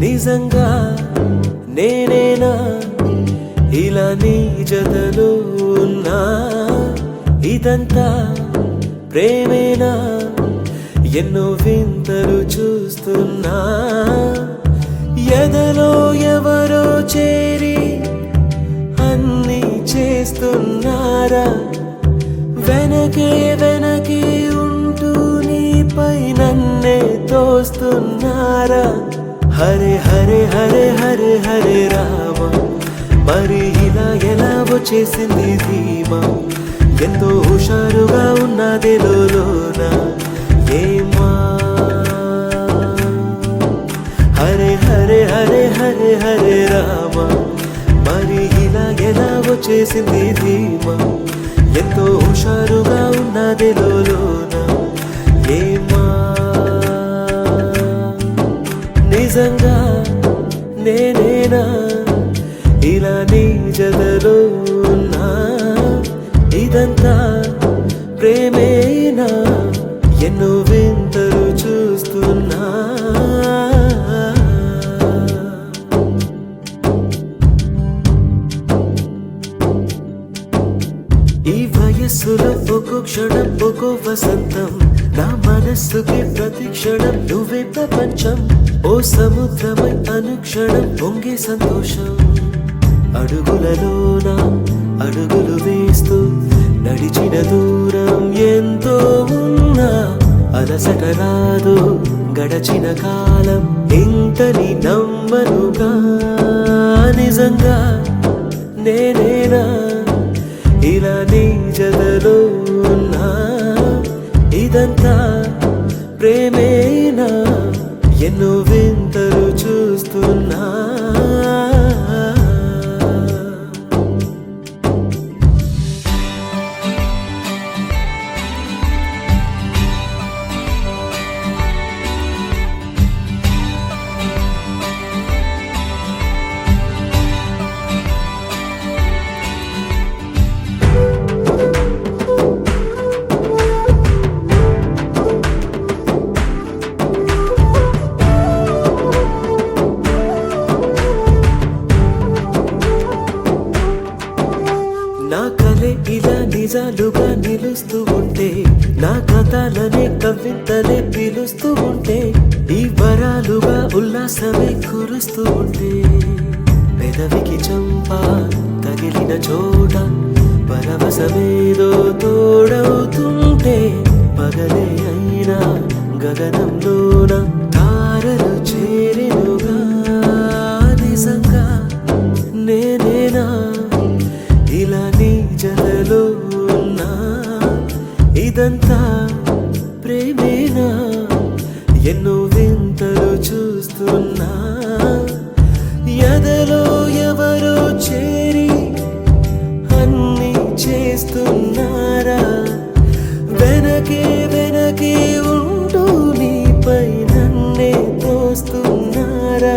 నిజంగా నేనేనా ఇలా నీ జతలో ఉన్నా? ఇదంతా ప్రేమేనా? ఎన్నో వింతలు చూస్తున్నా. ఎదలో ఎవరో చేరి అన్నీ చేస్తున్నారా? వెనకే వెనకే ఉంటూ నీపై నన్నే తోస్తున్నారా? హరే హరే హరే హరే హరే రామ, మరి ఇలా ఎలా వచ్చేసింది ధీమా? ఎంతో హుషారుగా ఉన్నది లోన ఏమా? హరే హరే హరే హరే హరే రామ, మరి ఇలా ఎలా వచ్చేసింది ధీమా? ఎంతో హుషారుగా ఉన్నది లోన ఏమా? నిజంగా నేనేనా ఇలా నీ జతలో ఉన్నా? ఇదంతా ప్రేమేనా? ఎన్నో వింతలు చూస్తున్నా. ఈ వయస్సులో ఒక్కో క్షణం ఒక్కో వసంతం, నా మనస్సుకి ప్రతి క్షణం నువ్వే ప్రపంచం. ఓ సముద్రమై అనుక్షణం పొంగే సంతోషం. అడుగులలోన అడుగులు వేస్తూ నడిచిన దూరం ఎంతో ఉన్నా, అలసట రాదు గడచిన కాలం ఇంతని నమ్మనుగా. నిజంగా నేనేనా ఇలా నీ జతలో ఉన్నా? ఇదంతా ప్రేమేనా? ఎన్నో వింతలు చూస్తున్నా. నా కలే ఇలా నిజాలుగా నిలుస్తూ ఉంటే, నా కథలనే కవితలే పిలుస్తూ ఉంటే, ఈ వరాలుగా ఉల్లాసమే కురుస్తూ ఉంటే, పెదవికి చంప తగిలిన చోట పరవశమేదో తోడవుతుంటే, పగలే అయినా గగనంలోన తారలు చేరినుగా. నిజంగా నేనేనా ఇలా నీ జతలో ఉన్నా? ఇదంతా ప్రేమేనా? ఎన్నో వింతలు చూస్తున్నా. ఎదలో ఎవరో చేరి అన్నీ చేస్తున్నారా? వెనకే వెనకే ఉంటూ నీపై నన్నే తోస్తున్నారా?